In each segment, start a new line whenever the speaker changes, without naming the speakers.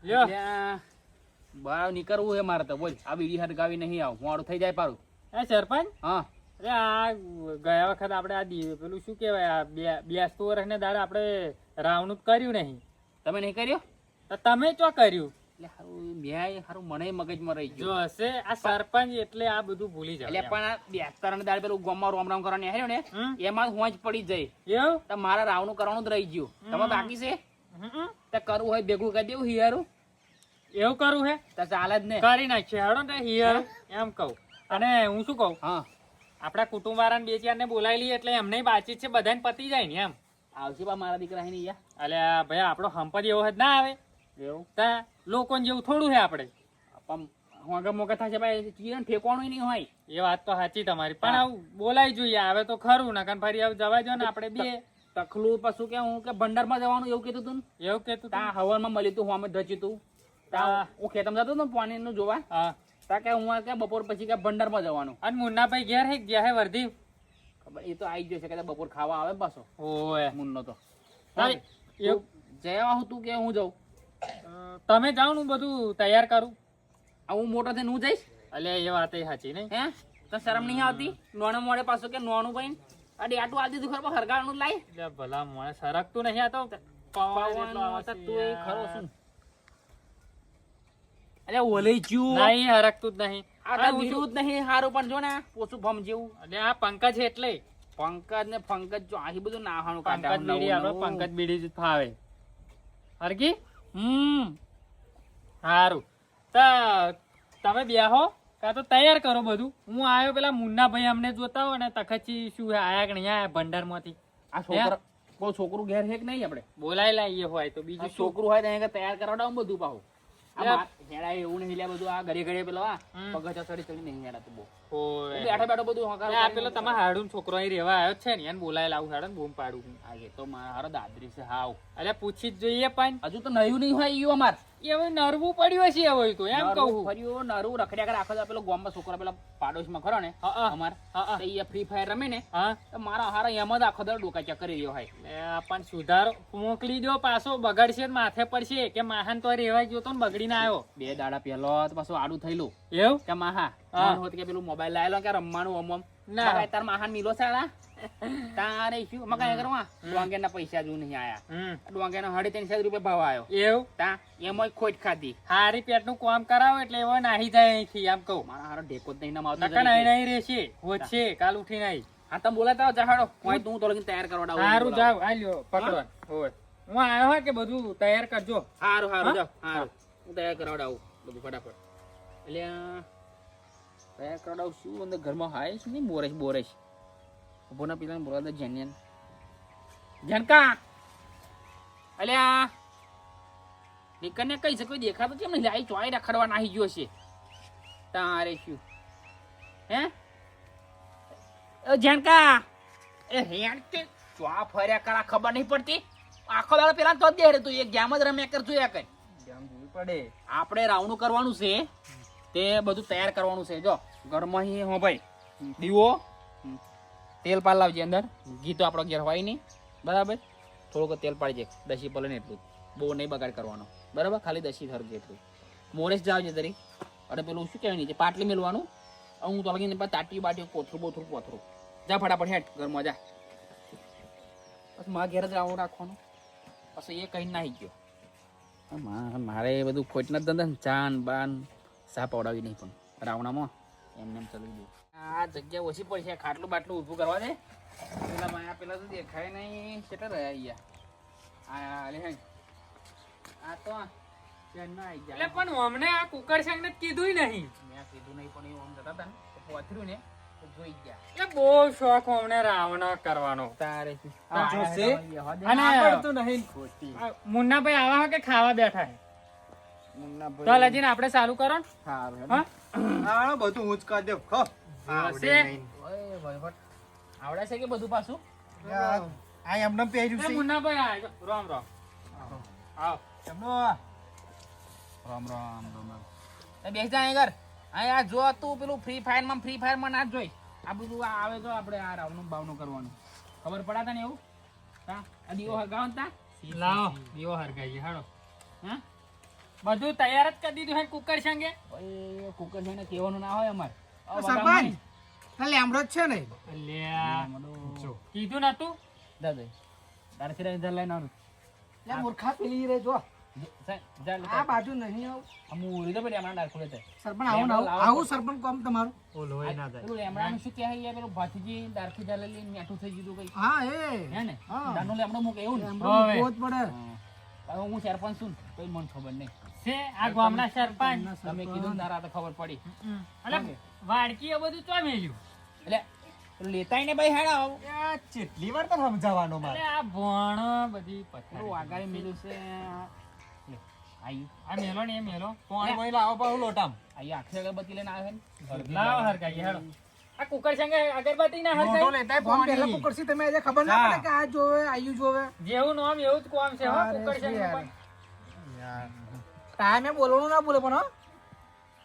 બહાર નીકળવું હે મારે તો બોલ આ બીડી હરગાવી નહીં આવ મોડું થઈ જાય પારું.
સરપંચ
હા
અરે આ ગયા વખત આપણે આ પેલું શું કહેવાય આ 82 વર્ષને દાડે આપણે રાવણું કર્યું નહીં.
તમે નહીં કર્યો
તો તમે ચો કર્યું?
એટલે હારું બે હારું મને મગજમાં રહી
જો
ગયું.
હશે આ સરપંચ એટલે આ બધું ભૂલી
એટલે
જાય.
પણ આ 72 દાડે પેલું ગામમાં રોમ રામ કરવાની આવ્યો ને એમાં હું જ પડી જાય
એવું
તો મારા રાવણું કરવાનું જ રહી ગયું. તમે બાકી છે તો કરવું હોય ભેગું કરી દેવું હિયારું
એવું કરવું હે
તો ચાલે જ ને.
કરી નાખશે હેડો ને હિયર એમ કહું. અને હું શું કહું
હા
આપડા કુટુંબ વાળાને બે ચાર ને બોલાવી લઈએ એટલે એમને વાતચીત છે બધાને પતી જાય ને એમ.
આવશે બા મારા દીકરા હે નહીં
અલ્યા ભાઈ આપણો સંપત્તિ એવો જ ના આવે
એવું
તા લોકોને જેવું થોડું છે આપણે.
પણ હોગા મોગા થશે ભાઈ ચીરણ ઠેકવાનું નહીં હોય.
એ વાત તો સાચી તમારી પણ આવું બોલાય જોઈએ આવે તો ખરું ના કારણ ફરી આવું જવા દો ને આપણે બે
તખલું પાછું કે હું કે ભંડારમાં જવાનું એવું કીધું તું ને?
એવું કેતું
તા હવનમાં મળ્યું તું હું ધચ્યું તું તા હું ખેતમ જતો ને પાણી નું જોવા
હા
તા કે હું કે બપોર પછી કે ભંડારમાં જવાનું.
અને મુન્નાભાઈ ઘેર હે ગયા હે વર્ધી
ખબર એ તો આવી જશે કે બપોર ખાવા આવે પાછો
ઓય
મુન્નો તો
એવું
જયા હું તું કે હું જાઉં
તમે જાઓ ને બધું તૈયાર કરું.
હું મોટો થઈને હું જઈશ
અલ્યા એ વાત સાચી નહીં
હે તો શરમ નહીં આવતી નોનો મોડે પાછું કે નોનું ભાઈ અરે આટલું આ દીધું ખબર હરગાવાનું લાય
એટલે ભલા મને સરકતું નહીં આ તો
પાવાનું તો તું એ ખરો શું અરે ઓલઈ જ્યું
નહીં હરકતું જ નહીં.
આ બીજું જ નહીં હારું પણ જો ને પોસું ભમ જેવું
એટલે આ પંકજ એટલે
પંકજ ને પંકજ જો આહી બધું નાહાણું
પંકજ બીડી આપણે પંકજ બીડી જ ફાવે હરકી સારું તા તમે બેહો કાં તો તૈયાર કરો બધું. હું આવ્યો પેલા મુન્નાભાઈ અમને જોતા હોય ને તખતથી શું આયા કે નહીં આયા ભંડારમાંથી
આ છોકરા કોઈ છોકરું ઘેર હે કે નહીં આપણે
બોલાય લાવીએ હોય તો બીજું શું.
છોકરું હોય તો તૈયાર કરાવડાવું બધું પાહું હેડા એવું નહીં લ્યા બધું આ ઘરે ઘરે પેલો પગથિયા ચડી ચડી નહીં હેડા તો બહુ
હોય
બેઠા બેઠો બધું હકારો
આ પેલો તમારા હાડું છોકરો અહીં રહેવા આવ્યો છે ને એને બોલાય લાવું હેડો ને બૂમ પાડું.
આ તો મારા દાદરી છે હાવ
અરે પૂછી જ જોઈએ પણ
હજુ તો નયું નહીં હોય ઈયો અમાર
એ હવે નરવું પડ્યું હશે હવે તો એમ કહું.
ફર્યો નરું રખડ્યા કરે આખો પેલો ગામમાં છોકરા પેલા પાડોશમાં ખરો ને અમાર એ ફ્રી ફાયર રમે ને તો મારા હારા એમ જ આખો દર ડોકા ચેક કરી રહ્યો હોય.
પણ સુધારો મોકલી દો પાછો બગડશે ને માથે પડશે કે માહાન તો રહેવા જોતો ને બગડીને આવ્યો.
2 દાડા પહેલો તો પાછું આડું થયેલું
એવું
કે માહા હોત કે પેલું મોબાઈલ લાયેલો કે રમવાનું ઓમ ના તાર માહાન મિલો સાડા તારે શું મકાઈ કરવા ડોંગેર ના પૈસા જ નહીં આયા. ડોંગેર નો 350 રૂપિયા ભાવ આવ્યો
એવું
તા એમાં ખોટ ખાધી.
હારી પેટ નું કામ કરાવો એટલે એવો નાહી જાય અહીંથી એમ કહું.
મારા હારો ઢેકો જ નહીં આવતો
નહીં રહેશે હોશે કાલ ઉઠી નહીં.
હા તમે બોલાતા જહાડો હું તું તો તૈયાર કરવા
સારું જાવ આલ્યો પકડો હોય હું આવ્યો હોય કે બધું તૈયાર કરજો.
સારું સારું જાવ સારું હું તૈયાર કરાવડાવું બધું ફટાફટ. એટલે તૈયાર કરાવડાવું શું અંદર ઘરમાં હાય શું નહીં બોરેશ ઉભો ના પેલા બોલાતા જેન્યન જનકા અલ્યા નીકળને કઈ શકો દેખાતો છે એમને લાઈ ચોઈ રખડવા નાહી ગયો છે તારે શું હે જનકા એ હેણ કે ચોા ફર્યા કરા ખબર નહીં પડતી આખો દાડો પેલા તો દે રે તું એક જામ જ રમ્યા કર જોયા કઈ
જામ જોવી પડે.
આપણે રાવણું કરવાનું છે તે બધું તૈયાર કરવાનું છે. જો ઘરમાં હો ભાઈ દીવો તેલ પાડ લાવજે અંદર ઘી તો આપણો ઘેર હોય નહીં બરાબર. થોડુંક તેલ પાડજે દસી પલે ને એટલું બહુ નહીં બગાડ કરવાનો બરાબર. ખાલી દસી થરજે એટલું મોરેશ જાવજે તરી અને પેલું શું કહેવાય નીચે પાટલી મેળવાનું હું તો લગીને તાટી બાટી કોથરું બોથરું પોથરું જા ફટાફટ હેઠ ઘરમાં જા. બસ મારા ઘેર જ રાવણું રાખવાનું પછી એ કઈ નાહી ગયો. મારે બધું ખોટના ધંધા ચાન બાન સા પવડાવી નહીં પણ રાવણામાં એમને એમ ચલાવી દઉં. આ જગ્યા ઓછી પડશે ખાટલું બાટલું ઊભું કરવા દે પેલા માયા પેલા તો દેખાય નહીં કેટલા રહ્યા અહીંયા આ તો
એટલે પણ અમને આ કુકર સંગ ને કીધું નહીં.
મેં કીધું નહીં પણ એવું જતા હતા ને પહોંચ્યું ને તો જોઈ ગયા.
એટલે બહુ શોખ અમને રાવણ કરવાનો
તારે
મુન્નાભાઈ આવા હોય કે ખાવા બેઠા તો લજીને આપણે ચાલુ કરો ને.
બધું હું જ કરી દઉં
આવડે છે કે બધું પાછું
આ એમને પહેર્યું છે
મુન્નાભાઈ રામ રામ આવ
એમનો
રામ રામ રામ રામ બેસી જા અહીં ઘર અહીંયા જો તું પેલું ફ્રી ફાયર માં ના જ જોઈ આ બધું આવે તો આપણે આ રાવણું બાવનું કરવાનું ખબર પડાતા ને એવું હા આ દીવો હરગાવ તા
લાવો દીવો હરગાઈએ હાડો
હા
બધું તૈયાર જ કરી દીધું હે કુકર સંગે.
ભાઈ કુકર છે ને કહેવાનું ના હોય અમારે
તો સરપંચ આ લેમડો જ છે ને
અલ્યા કીધું નતું.
દાદા તારથી રહી લઈને આવવાનું
લે મૂર્ખા પેલી રે જો
જા
આ બાજુ નહીં આવું
અમુ રીતો પેલી હમણાં ડાળ ખોલે
સરપંચ આવું ને આવું આવું સરપંચ કોમ તમારું
પેલું લેમડાનું શું કહેવાય યાર પેલું ભાતીજી દાળથી ચાલેલી મેઠું થઈ ગયું કઈ
હા એ
હે ને
હા.
દાનો લેમડો મૂકે એવું ને
લેમડો
હવે.
મૂકવો જ પડે
હવે હું સરપંચ છું ને કઈ મને ખબર નહીં
છે આ ગામના સરપંચ.
તમે કીધું ને તારા તો ખબર પડી
અલે વાડકી એ બધું ચો મેલ્યું.
એટલે પેલું લેતાય ને ભાઈ હેડા આવું
કેટલી વાર તો સમજાવવાનો
અલે આ ભણ બધી
પેલું
પથારી.
વાગાડી મેલું છે લે, આયુ
આ મેલો ને એ મેલો
પાણી વાણી લાવો પાછું લોટામ
આયુ આખી અગરબત્તી લઈને આવે ને
લાવો હરકાઈ હેડો. આ કુકર સંગે અગરબત્તી ના
મોટો
હરકાઈ.
લેતાય પહેલા કુકરસી તમે આજે ખબર ના પડે કે આ જોવે આયુ જોવે
જેવું નામ એવું જ કોમ છે હો
અરે
કુકર
શું
સંગે
યાર.
પણ.
ટાઈમે બોલવાનું ના બોલે પણ હો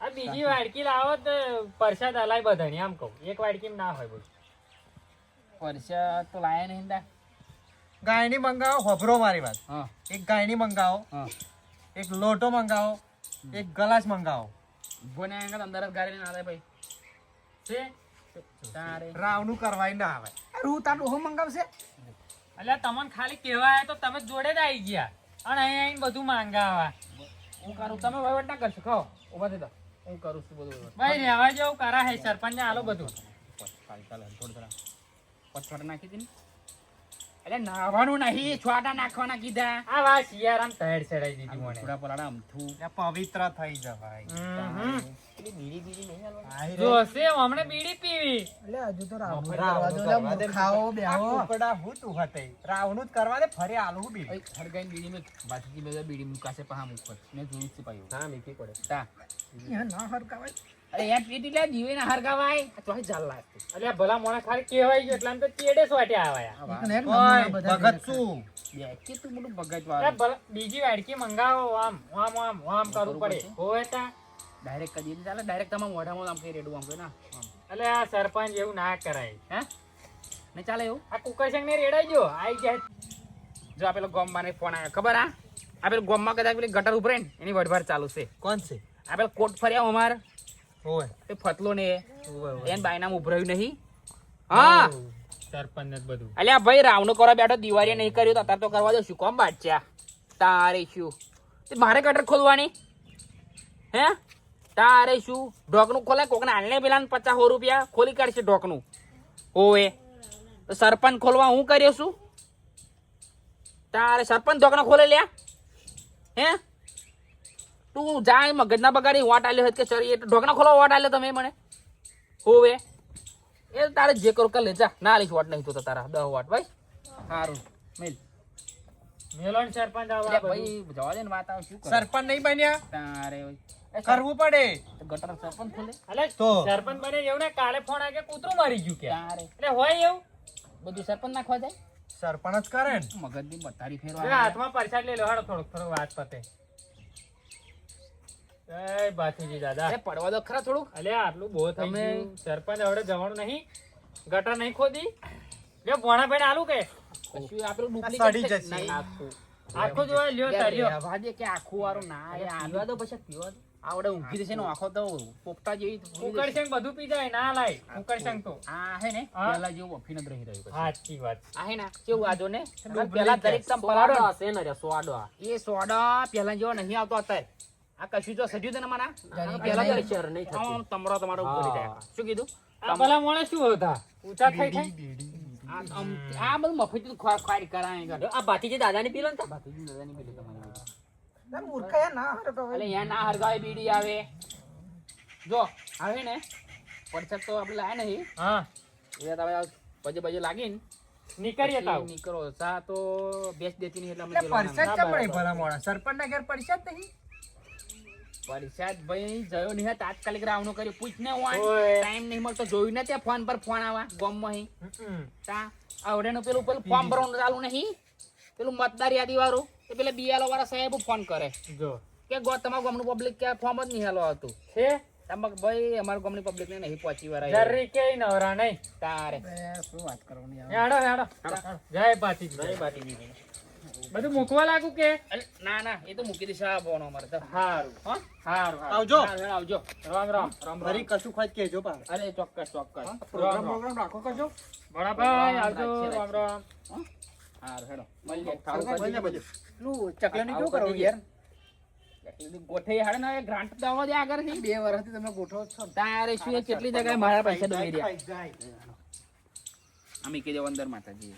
આ બીજી વાડકી લાવો તો પરસાદ હલાય બધાની આમ કહું. એક વાડકી ના હોય બધું.
પરસા તો લાયા નહીં તા
ગાયની મંગાવો હોભરો મારી વાત
હા
એક ગાયની મંગાવો
હા
એક લોટો મંગાવો એક ગ્લાસ મંગાવો
બોને આગળ અંદર જ ગાડી ના આવે ભાઈ
છે
તારે
રાવનું કરવાય ના આવે રૂ તાર ડોહો મંગાવશે
એટલે તમને ખાલી કહેવાય તો તમે જોડે જ આવી ગયા અને અહીં આવીને બધું માંગાવા.
હું કરું તમે વહીવટ ના કરશો ખાઓ ઉભા થઈ જાઓ હું કરું છું બધું વહીવટ
ભાઈ રહેવા જેવું કરા હે સરપંચ આલો બધું.
પથ્થર નાખી દી એટલે નાવાનું નહીં છોટા નાખવાના કીધા
આ વાત શિયારામ તહેર ચડાઈ દીધી મને.
થોડા પલાડા અમથું
પવિત્ર થઈ જવાય
પેલી બીડી બીડી નહીં હાલવા
જોશે હમણે બીડી પીવી.
એટલે હજુ તો રાવનું ખાઓ બેહો કુકડા હું તું હતે રાવનું જ કરવા દે ફરી આલુ બી
હરગાઈ બીડી મેં બાકી બધા બીડી મુકાશે પહા મુકત મેં જોયું છે પાયું
હા મીઠી પડે.
તા
યા ના હરકાવાય
અરે યાર પેટી લે જીવે ના હરગાવાય આ તો જાલ લાગતું
એટલે ભલા મોણા ખાલી કહેવાય ગયો એટલે આમ તો ચેડે સોટે આવ્યા.
એક ને એક નમૂના બધા ભગત શું
બે કે તું મોટું બગાડ
એટલે
વાળું
ભલા બીજી વાડકી મંગાવો આમ આમ આમ આમ કરવું પડે હોય તા.
ડાયરેક્ટ કરી દે ચાલે ડાયરેક્ટ તમારા મોઢામાં આમ કઈ રેડું આમ કઈ ના આમ
એટલે આ સરપંચ એવું ના કરાય.
હે નહીં ચાલે એવું
આ કુકર સંગ ને રેડાઈ ગયો આઈ જાય.
જો આ પેલો ગોમમાં ને ફોન આવ્યો ખબર આ પેલો ગોમમાં કદાચ પેલી ગટર ઉભરે ને એની વડભાર ચાલુ છે
કોણ છે
આ પેલો કોટ ફર્યા અમાર
ઓય
એ ફતલો ને એને બાયનામાં ઉભરાયું નહીં હા
સરપંચ ને જ બધું.
અલ્યા ભાઈ રાવણો કરવા બેઠો દિવાળી નહીં કર્યું તો અત્યારે તો કરવા દો શું કોમ બાટચ્યા તારે શું તે મારે ગટર ખોલવાની હે તારે શું ઢોકનું ખોલે કોકને હાલને પેલા 50-100 રૂપિયા ખોલી કાઢશે ઢોકનું હોવે તો સરપંચ ખોલવા હું કર્યો છું તારે સરપંચ ઢોકણા ખોલે લ્યા હે તું જાય મગજના બગાડી વાટ આલ્યો હોય કે સર એ ઢોકણા ખોલવા વાટ આલ્યો તમે મને હોવે એ તારે જે કરું કર લે જા ના લીશ વાટ નહીં તો તારા 10 વાટ ભાઈ સારું મેલ
મેલોન સરપંચ
એટલે
આવા
ભાઈ જવા દે ને વાત આવે શું કરે
સરપંચ નહીં બન્યા
તારે
કરવું પડે
ગટર સરપંચ ખોલે
એટલે
તો.
સરપંચ બને એવું ને કાલે ફોન આવે કે કૂતરું મરી ગયું કે
તારે
એટલે હોય એવું.
બધું સરપંચ નાખવા જાય
સરપંચ જ કરે ને
મગજની બતારી
એટલે
ફેરવા
હાથમાં પરસાદ લઈ લો હાડો થોડોક વાત પતે. એ બાથુજી દાદા
અરે પડવા દો ખરા થોડુંક
અલે આટલું બહુ થઈ
તમે-
ગયું. સરપંચ હવે જવાનું નહીં ગટર નહીં ખોદી લ્યો ભોણા ભાઈ આલું કે
કશું આ પેલું
સડી
ડુપ્લિકેટ
જશે.
નહીં આખું
આખું જોવા લ્યો તાર્યો.
રહેવા દે કે આખું વાળું ના એ પીવા દો પછી પીવા દો આવડે ઊંઘી જશે ને આખો તો પોપટા જેવી
કુકર સંગ બધું પી જાય ના લાય કુકર સંગ તો
આ હે ને
હા.
પેલા જેવું બફીને જ રહી રહ્યું પછી
સાચી વાત.
આ હે ને કેવું આજો ને
ડુપ્લિકેટ.
પેલા દરેક તમ પલાડો ને.
હશે ને રે સોડો
એ સોડા પેલા જેવો નહીં આવતો અત્યારે આ કશું જો સજ્યું તને મને પેલા
નહીં.
શેર નહીં થતું તમરો તમારો ઉપર જાય શું કીધું
આ ભલા મોણે શું હતા ઊંચા થઈ થઈ
આ બધું મફત ખવાડી કરાય કર
આ બાતીજી દાદાની પીલો ને
બાકી દાદાની પેલી તમારી
મૂર્ખા યાર ના હરકાવાય
એટલે અહીંયા ના હરગાવે બીડી આવે જો આવે ને પરસાદ તો આપણે લાયા નહીં
હા
એ તમે બજે લાગીને
નીકળીએ તાવ
નીકળો સા તો બેસ દેતી નહીં એટલે અમે
એટલે
પેલો
પરસાદ ચમ નહીં ભલા મોણા સરપંચ ના ઘેર પરસાદ નહીં
પરસાદ ભાઈ જયો નહીં તાત્કાલિક રાવણું કર્યું પૂછ ને હું
ઓય.
ટાઈમ નહીં મળતો જોયું ને ત્યાં ફોન પર ફોન આવા ગોમમાં અહીં તા આવડેનું પેલું ફોર્મ ભરવાનું ચાલુ નહીં પેલું મતદાર યાદી વાળું એ પેલા બીએલઓ વાળા સાહેબ ફોન કરે
જો
કે તમારા ગામનું પબ્લિક કે ફોર્મ જ નહીં હાલો હતું
છે
તમે ભાઈ અમારા ગામની પબ્લિક ને નહીં પહોંચી વરાય
જરી કે નવરા નહીં
તારે
શું વાત કરવાની
હેડો હેડો જય બાતીજી
જય બાતીજી
બધું મૂકવા લાગુ કે
અરે ના ના એ તો મૂકી દઈશ આ ફોન અમારે તો.
હારું
હા
હારું
આવજો.
હારું, આવજો
રામ રામ રામ
ફરી કશું ખાઈ કહેજો પા
અરે ચોક્કસ ચોક્કસ
પ્રોગ્રામ પ્રોગ્રામ રાખો કરજો
ભણાભાઈ આવજો
રાખીએ,
રામ રામ
હારું હેડો મળીએ.
બંને બધું
પેલું ચકલીનું કેવું કરવું યાર? ચકલીનું ગોઠવી હાડે ને હવે ગ્રાન્ટ તો આવવા દે આગળથી. 2 વર્ષથી તમે ગોઠવો છો તારે શું એ કેટલી જગ્યાએ મારા પૈસા ડૂબી રહ્યા.
જાય
અમે કીધું અંદર માતાજી